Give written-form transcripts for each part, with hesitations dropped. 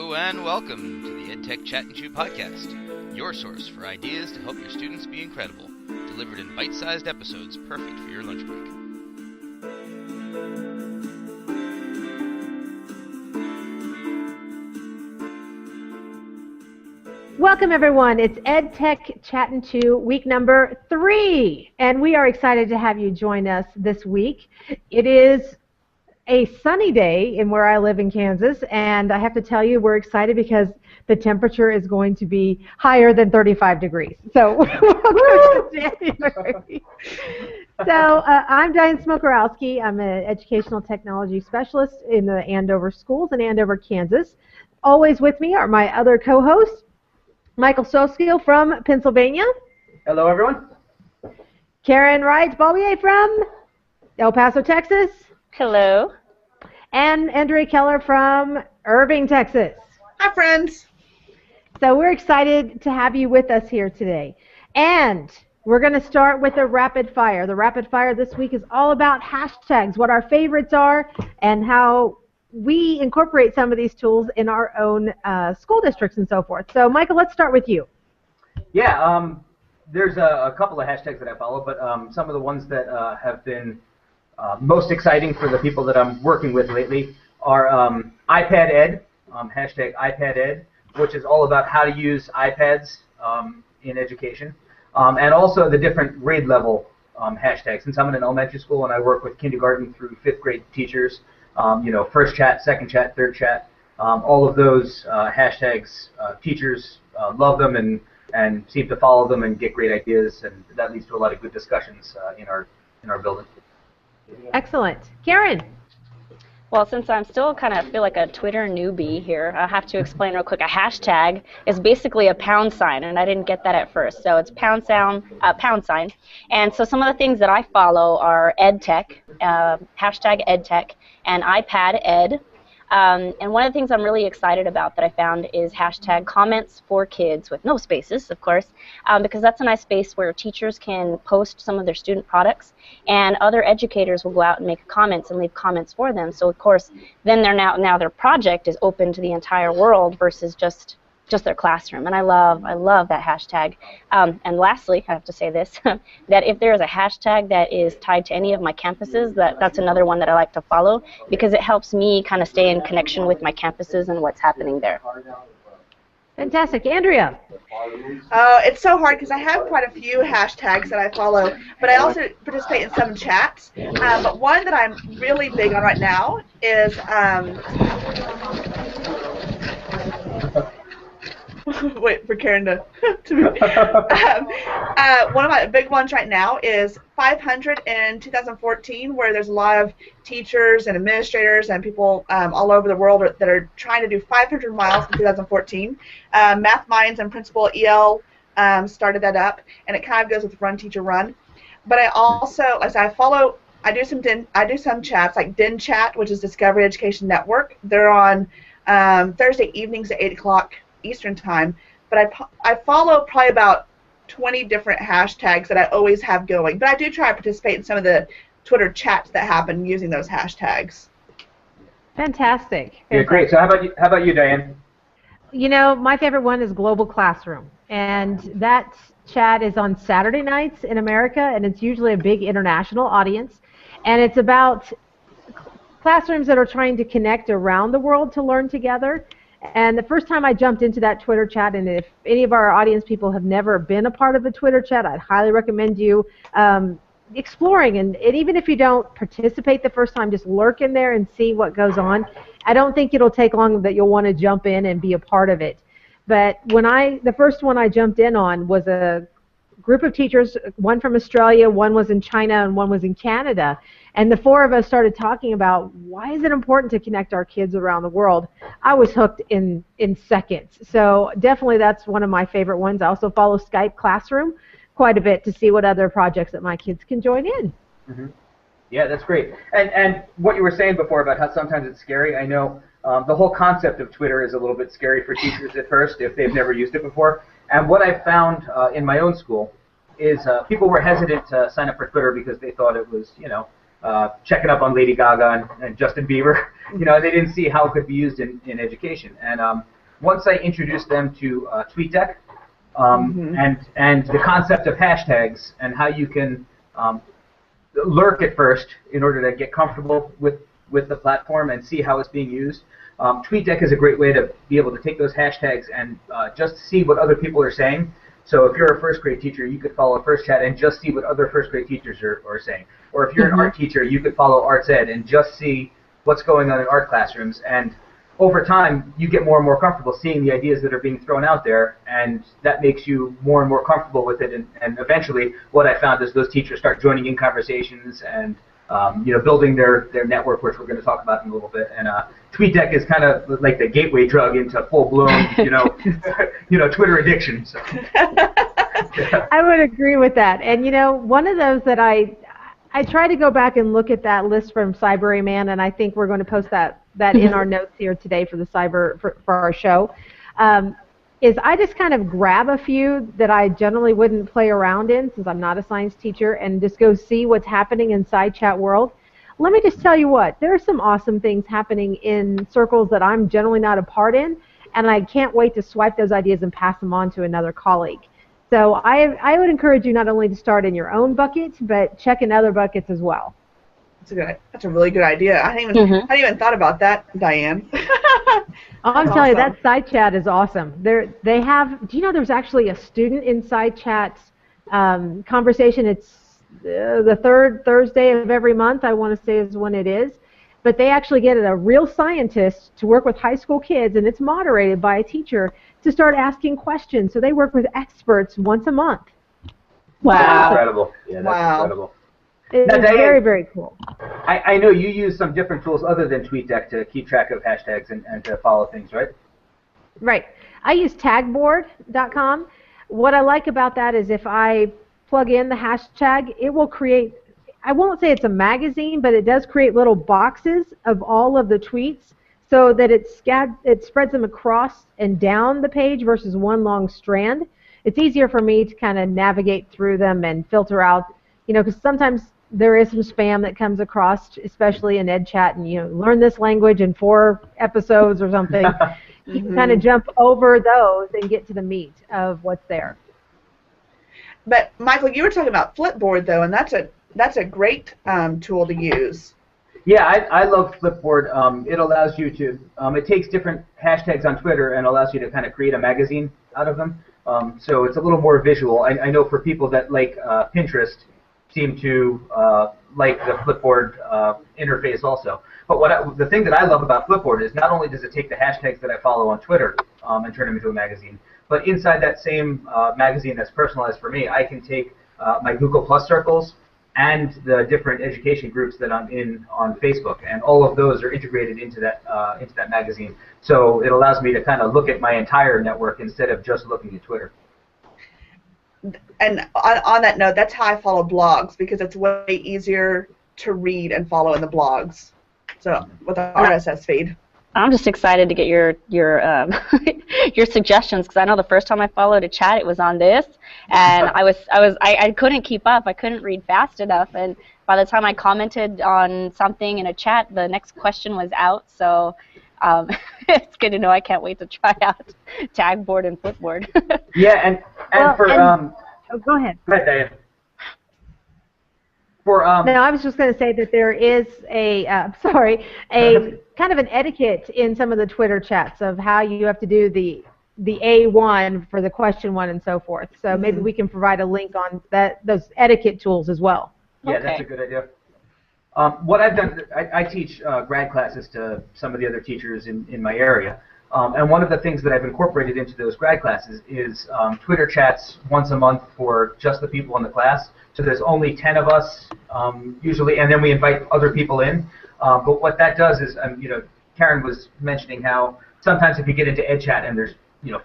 Hello and welcome to the EdTech Chat and Chew podcast, your source for ideas to help your students be incredible, delivered in bite-sized episodes perfect for your lunch break. Welcome everyone, it's EdTech Chat and Chew week number 3, and we are excited to have you join us this week. It is a sunny day in where I live in Kansas, and I have to tell you we're excited because the temperature is going to be higher than 35 degrees. So welcome to January. So I'm Diane Smokorowski. I'm an educational technology specialist in the Andover schools in Andover, Kansas. Always with me are my other co-hosts, Michael Soskiel from Pennsylvania. Hello, everyone. Karen Wright-Balbier from El Paso, Texas. Hello. And Andrea Keller from Irving, Texas. Hi, friends. So we're excited to have you with us here today. And we're going to start with a rapid fire. The rapid fire this week is all about hashtags, what our favorites are, and how we incorporate some of these tools in our own school districts and so forth. So, Michael, let's start with you. Yeah, there's a couple of hashtags that I follow, but some of the ones that have been most exciting for the people that I'm working with lately are iPad Ed, hashtag iPad Ed, which is all about how to use iPads in education, and also the different grade level hashtags. Since I'm in an elementary school and I work with kindergarten through 5th grade teachers, first chat, second chat, third chat, all of those hashtags, teachers love them and seem to follow them and get great ideas, and that leads to a lot of good discussions in our building. Excellent. Karen? Well, since I'm still kind of feel like a Twitter newbie here, I have to explain real quick. A hashtag is basically a pound sign, and I didn't get that at first. So it's pound sign. And so some of the things that I follow are EdTech, hashtag EdTech, and iPad Ed. And one of the things I'm really excited about that I found is hashtag comments for kids with no spaces, of course, because that's a nice space where teachers can post some of their student products, and other educators will go out and make comments and leave comments for them. So of course, then now their project is open to the entire world versus just their classroom, and I love that hashtag. And lastly, I have to say this, that if there is a hashtag that is tied to any of my campuses, that's another one that I like to follow because it helps me kind of stay in connection with my campuses and what's happening there. Fantastic. Andrea? It's so hard because I have quite a few hashtags that I follow, but I also participate in some chats. But one that I'm really big on right now is wait for Karen to one of my big ones right now is 500 in 2014, where there's a lot of teachers and administrators and people all over the world that are trying to do 500 miles in 2014. Math Minds and Principal EL started that up, and it kind of goes with Run Teacher Run. But I also, as I follow, I do some chats like DIN Chat, which is Discovery Education Network. They're on Thursday evenings at 8 o'clock Eastern Time, but I follow probably about 20 different hashtags that I always have going. But I do try to participate in some of the Twitter chats that happen using those hashtags. Fantastic. Yeah, great. So how about you, Diane? You know, my favorite one is Global Classroom, and that chat is on Saturday nights in America, and it's usually a big international audience, and it's about classrooms that are trying to connect around the world to learn together. And the first time I jumped into that Twitter chat, and if any of our audience people have never been a part of a Twitter chat, I'd highly recommend you exploring. And even if you don't participate the first time, just lurk in there and see what goes on. I don't think it'll take long that you'll want to jump in and be a part of it. But the first one I jumped in on was a group of teachers, one from Australia, one was in China, and one was in Canada. And the four of us started talking about why is it important to connect our kids around the world. I was hooked in seconds. So definitely that's one of my favorite ones. I also follow Skype Classroom quite a bit to see what other projects that my kids can join in. Mm-hmm. Yeah, that's great. And what you were saying before about how sometimes it's scary, I know the whole concept of Twitter is a little bit scary for teachers at first if they've never used it before. And what I found in my own school is people were hesitant to sign up for Twitter because they thought it was, checking up on Lady Gaga and Justin Bieber. They didn't see how it could be used in education. And once I introduced them to TweetDeck and the concept of hashtags and how you can lurk at first in order to get comfortable with the platform and see how it's being used. TweetDeck is a great way to be able to take those hashtags and just see what other people are saying. So if you're a first grade teacher, you could follow a first chat and just see what other first grade teachers are saying. Or if you're an art teacher, you could follow Arts Ed and just see what's going on in art classrooms. And over time, you get more and more comfortable seeing the ideas that are being thrown out there, and that makes you more and more comfortable with it. And eventually, what I found is those teachers start joining in conversations and building their network, which we're going to talk about in a little bit. And TweetDeck is kind of like the gateway drug into full-blown, Twitter addiction. So. I would agree with that. And one of those that I try to go back and look at that list from Cyberyman, and I think we're going to post that in our notes here today for the for our show. Is I just kind of grab a few that I generally wouldn't play around in since I'm not a science teacher and just go see what's happening inside chat world. Let me just tell you what, there are some awesome things happening in circles that I'm generally not a part in, and I can't wait to swipe those ideas and pass them on to another colleague. So I would encourage you not only to start in your own bucket, but check in other buckets as well. That's a really good idea. I hadn't even thought about that, Diane. I'm telling you, that side chat is awesome. They have. Do you know there's actually a student inside chat conversation? It's the third Thursday of every month. I want to say is when it is, but they actually get a real scientist to work with high school kids, and it's moderated by a teacher to start asking questions. So they work with experts once a month. Wow! That's incredible. Yeah, that's incredible. It's very, very cool. I know you use some different tools other than TweetDeck to keep track of hashtags and to follow things, right? Right. I use tagboard.com. What I like about that is if I plug in the hashtag, it will create, I won't say it's a magazine, but it does create little boxes of all of the tweets so that it spreads them across and down the page versus one long strand. It's easier for me to kind of navigate through them and filter out, because sometimes there is some spam that comes across, especially in EdChat, and learn this language in 4 episodes or something. You can kind of jump over those and get to the meat of what's there. But Michael, you were talking about Flipboard though, and that's a great tool to use. Yeah, I love Flipboard. It allows you to, it takes different hashtags on Twitter and allows you to kind of create a magazine out of them. So it's a little more visual. I know for people that like Pinterest, seem to like the Flipboard interface also. But the thing that I love about Flipboard is not only does it take the hashtags that I follow on Twitter and turn them into a magazine, but inside that same magazine that's personalized for me, I can take my Google Plus circles and the different education groups that I'm in on Facebook, and all of those are integrated into that magazine. So it allows me to kind of look at my entire network instead of just looking at Twitter. And on that note, that's how I follow blogs, because it's way easier to read and follow in the blogs. So with the RSS feed. I'm just excited to get your your suggestions, because I know the first time I followed a chat, it was on this, and I couldn't keep up. I couldn't read fast enough, and by the time I commented on something in a chat, the next question was out. So it's good to know. I can't wait to try out Tagboard and Flipboard. Yeah, and go ahead. Go ahead, Diane. No, I was just going to say that there is a kind of an etiquette in some of the Twitter chats of how you have to do the A1 for the question one and so forth. So maybe we can provide a link on those etiquette tools as well. Yeah, okay. That's a good idea. What I've done, I teach grad classes to some of the other teachers in my area. And one of the things that I've incorporated into those grad classes is Twitter chats once a month for just the people in the class. So there's only 10 of us usually, and then we invite other people in. But what that does is, Karen was mentioning how sometimes if you get into EdChat and there's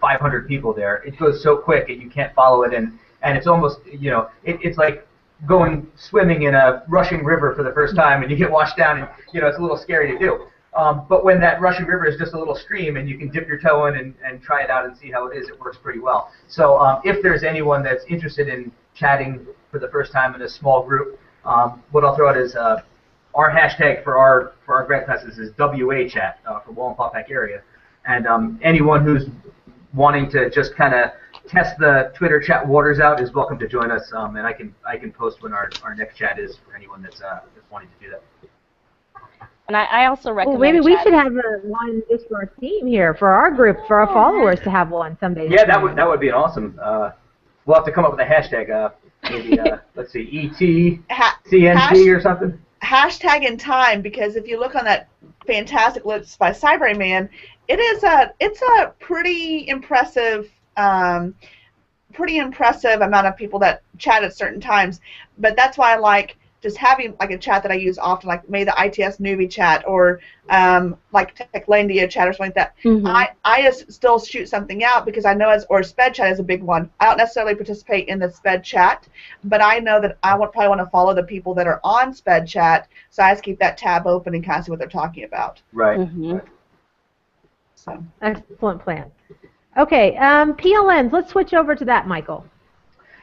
500 people there, it goes so quick and you can't follow it, and it's almost it's like going swimming in a rushing river for the first time and you get washed down, and it's a little scary to do. But when that rushing river is just a little stream and you can dip your toe in and try it out and see how it is, it works pretty well. So if there's anyone that's interested in chatting for the first time in a small group, what I'll throw out is our hashtag for our grad classes is WA chat for Wallenpaupack area. And anyone who's wanting to just kind of test the Twitter chat waters out is welcome to join us, and I can post when our next chat is for anyone that's wanting to do that. And I also recommend. Well, maybe we should have one just for our team here, for our group, for our followers to have one someday. Yeah, that would be an awesome. We'll have to come up with a hashtag. Maybe let's see, ETCNC or something. Hashtag in time, because if you look on that fantastic list by Cyberman, it's a pretty impressive amount of people that chat at certain times. But that's why I like just having like a chat that I use often, like maybe the ITS newbie chat or like Techlandia chat or something like that. Mm-hmm. I just still shoot something out because I know or SPED chat is a big one. I don't necessarily participate in the SPED chat, but I know that I probably want to follow the people that are on SPED chat, so I just keep that tab open and kind of see what they're talking about. Right. Mm-hmm. So. Excellent plan. Okay, PLNs. Let's switch over to that, Michael.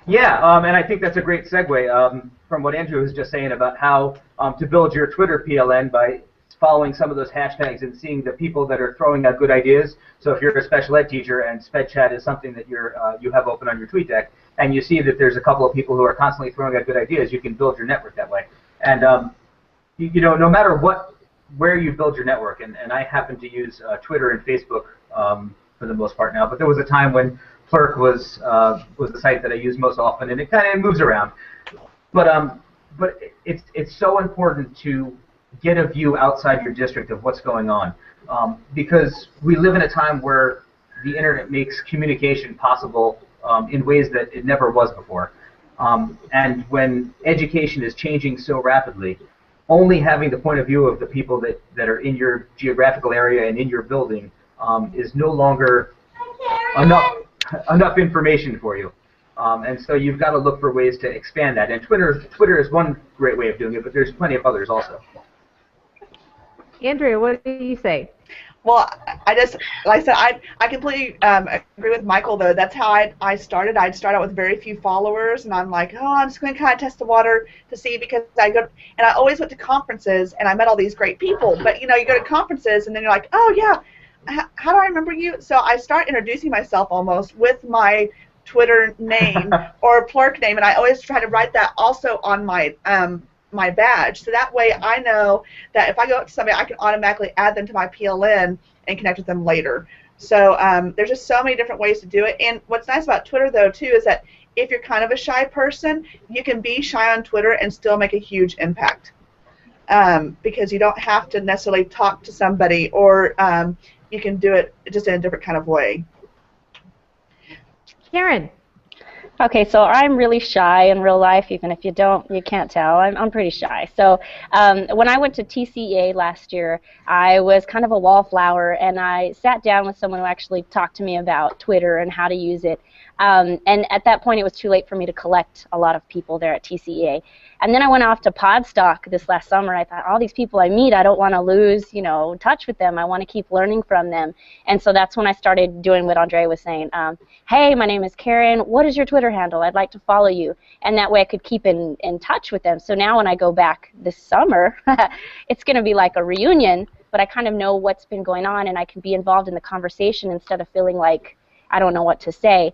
Yeah, and I think that's a great segue from what Andrew was just saying about how to build your Twitter PLN by following some of those hashtags and seeing the people that are throwing out good ideas. So if you're a special ed teacher and SPED chat is something that you have open on your TweetDeck, and you see that there's a couple of people who are constantly throwing out good ideas, you can build your network that way. And no matter where you build your network, and I happen to use Twitter and Facebook for the most part now, but there was a time when Plurk was the site that I use most often, and it kind of moves around. But it's so important to get a view outside your district of what's going on, because we live in a time where the internet makes communication possible in ways that it never was before. And when education is changing so rapidly, only having the point of view of the people that are in your geographical area and in your building is no longer enough information for you. And so you've got to look for ways to expand that. And Twitter is one great way of doing it, but there's plenty of others also. Andrea, what do you say? Well, like I said, I completely agree with Michael, though. That's how I started. I'd start out with very few followers, and I'm like, oh, I'm just going to kind of test the water to see, because I always went to conferences, and I met all these great people. But, you go to conferences, and then you're like, oh, yeah, how do I remember you? So I start introducing myself almost with my Twitter name or Plurk name, and I always try to write that also on my my badge, so that way I know that if I go up to somebody, I can automatically add them to my PLN and connect with them later. So there's just so many different ways to do it. And what's nice about Twitter, though, too, is that if you're kind of a shy person, you can be shy on Twitter and still make a huge impact, because you don't have to necessarily talk to somebody, or you can do it just in a different kind of way. Karen. Okay, so I'm really shy in real life, even if you can't tell. I'm pretty shy. So when I went to TCEA last year, I was kind of a wallflower, and I sat down with someone who actually talked to me about Twitter and how to use it. And at that point, it was too late for me to collect a lot of people there at TCEA. And then I went off to Podstock this last summer. I thought, all these people I meet, I don't want to lose, touch with them. I want to keep learning from them. And so that's when I started doing what Andrea was saying. Hey, my name is Karen. What is your Twitter handle? I'd like to follow you. And that way I could keep in touch with them. So now when I go back this summer, it's going to be like a reunion, but I kind of know what's been going on, and I can be involved in the conversation instead of feeling like I don't know what to say.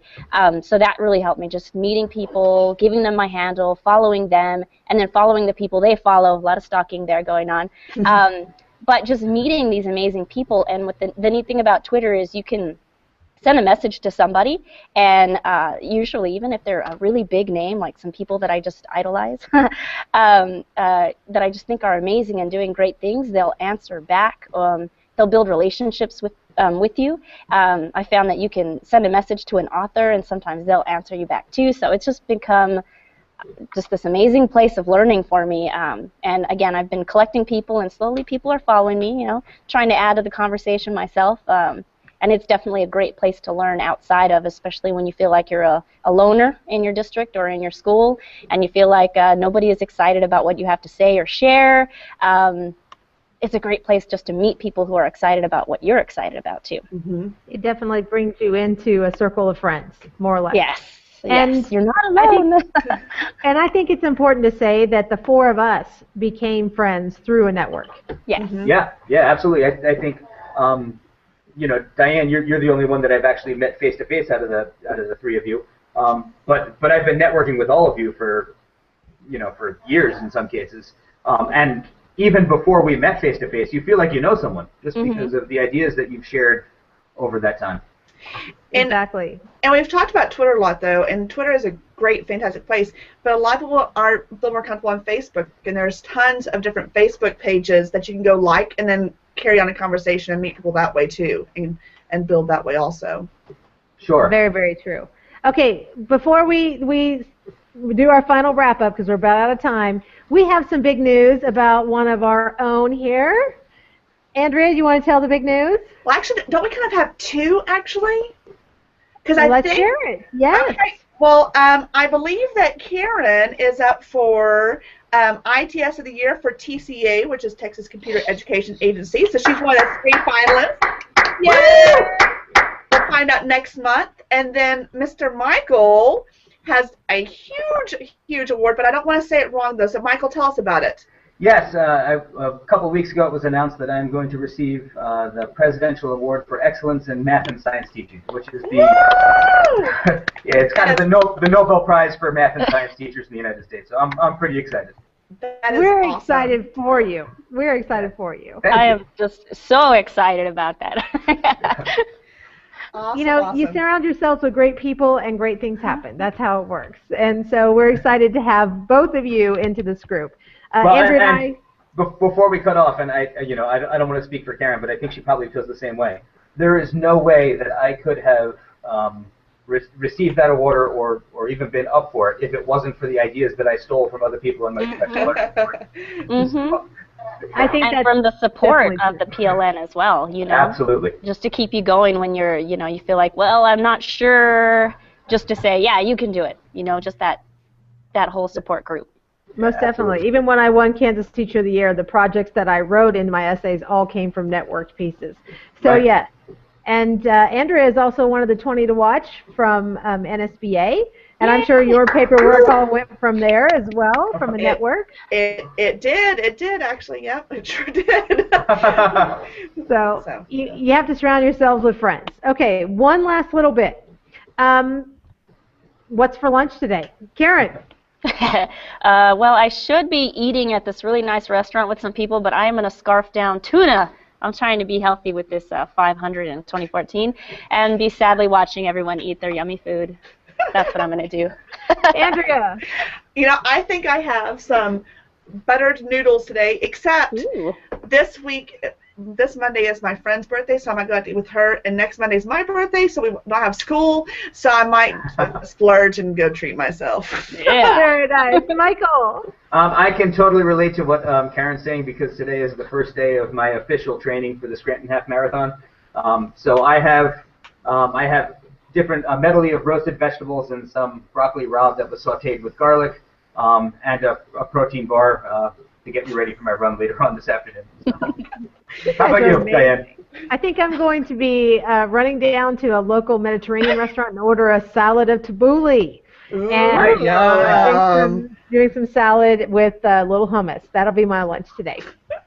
So that really helped me, just meeting people, giving them my handle, following them, and then following the people they follow. A lot of stalking there going on. But just meeting these amazing people. And what the neat thing about Twitter is you can send a message to somebody, and usually, even if they're a really big name, like some people that I just idolize, that I just think are amazing and doing great things, they'll answer back. They'll build relationships with you. I found that you can send a message to an author, and sometimes they'll answer you back too. So it's just become just this amazing place of learning for me. And again, I've been collecting people, and slowly people are following me, trying to add to the conversation myself. And it's definitely a great place to learn outside of, especially when you feel like you're a loner in your district or in your school, and you feel like nobody is excited about what you have to say or share. It's a great place just to meet people who are excited about what you're excited about, too. Mm-hmm. It definitely brings you into a circle of friends, more or less. Yes. And yes. You're not alone. And I think it's important to say that the four of us became friends through a network. Yes. Mm-hmm. Yeah, absolutely. I think Diane, you're the only one that I've actually met face to face out of the three of you. But I've been networking with all of you for years in some cases. And even before we met face to face, you feel like you know someone just because of the ideas that you've shared over that time. Exactly. And we've talked about Twitter a lot, though, and Twitter is a great, fantastic place, but a lot of people feel more comfortable on Facebook, and there's tons of different Facebook pages that you can go like and then carry on a conversation and meet people that way, too, and build that way also. Sure. Very, very true. Okay, before we do our final wrap-up, because we're about out of time, we have some big news about one of our own here. Andrea, you want to tell the big news? Well, actually, don't we kind of have two, actually? Because Let's share it. Yes. Okay. Well, I believe that Karen is up for ITS of the Year for TCA, which is Texas Computer Education Agency. So she's one of the 3 finalists. Yay! We'll find out next month. And then Mr. Michael has a huge, huge award, but I don't want to say it wrong, though. So, Michael, tell us about it. Yes, a couple of weeks ago it was announced that I'm going to receive the Presidential Award for Excellence in Math and Science Teaching, which is it's kind of the Nobel Prize for Math and Science teachers in the United States. So I'm pretty excited. We're awesome. Excited for you. We're excited for you. I am just so excited about that. Awesome, you surround yourselves with great people and great things happen. That's how it works. And so we're excited to have both of you into this group. Andrew and I. Before we cut off, and I don't want to speak for Karen, but I think she probably feels the same way. There is no way that I could have received that award or even been up for it if it wasn't for the ideas that I stole from other people in my professional learning. I think and from the support of the PLN as well, Absolutely. Just to keep you going when you're, you feel like, well, I'm not sure, just to say, yeah, you can do it. Just that whole support group. Most definitely. Even when I won Kansas Teacher of the Year, the projects that I wrote in my essays all came from networked pieces. So, right. Yes. And Andrea is also one of the 20 to watch from NSBA. And I'm sure your paperwork all went from there as well, from a network. It did actually, yep, it sure did. So you have to surround yourselves with friends. Okay, one last little bit. What's for lunch today? Karen? Well, I should be eating at this really nice restaurant with some people, but I am going to scarf down tuna. I'm trying to be healthy with this 500 in 2014 and be sadly watching everyone eat their yummy food. That's what I'm going to do. Andrea? I think I have some buttered noodles today, except this week, this Monday is my friend's birthday, so I might go out to eat with her, and next Monday is my birthday, so we don't have school, so I might splurge and go treat myself. Yeah. Very nice. Michael? I can totally relate to what Karen's saying because today is the first day of my official training for the Scranton Half Marathon. So I have different medley of roasted vegetables and some broccoli rabe that was sautéed with garlic, and a protein bar to get me ready for my run later on this afternoon. So. How about you, Diane? I think I'm going to be running down to a local Mediterranean restaurant and order a salad of tabbouleh. And doing some salad with little hummus. That'll be my lunch today.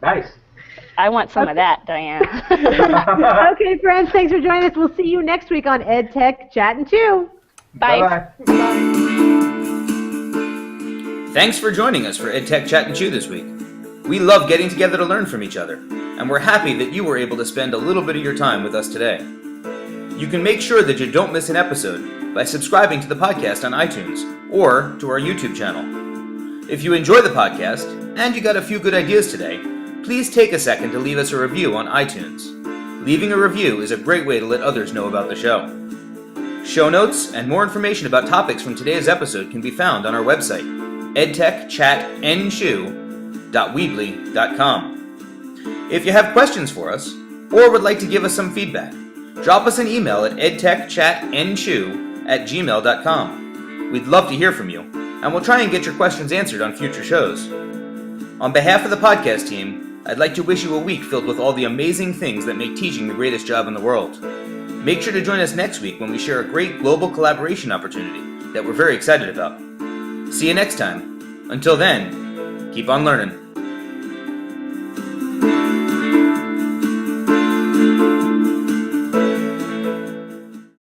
Nice. I want some of that, Diane. Okay, friends, thanks for joining us. We'll see you next week on EdTech Chat and Chew. Bye. Bye-bye. Thanks for joining us for EdTech Chat and Chew this week. We love getting together to learn from each other, and we're happy that you were able to spend a little bit of your time with us today. You can make sure that you don't miss an episode by subscribing to the podcast on iTunes or to our YouTube channel. If you enjoy the podcast and you got a few good ideas today, please take a second to leave us a review on iTunes. Leaving a review is a great way to let others know about the show. Show notes and more information about topics from today's episode can be found on our website, edtechchatandchew.weebly.com. If you have questions for us, or would like to give us some feedback, drop us an email at edtechchatandchew@gmail.com. We'd love to hear from you, and we'll try and get your questions answered on future shows. On behalf of the podcast team, I'd like to wish you a week filled with all the amazing things that make teaching the greatest job in the world. Make sure to join us next week when we share a great global collaboration opportunity that we're very excited about. See you next time. Until then, keep on learning.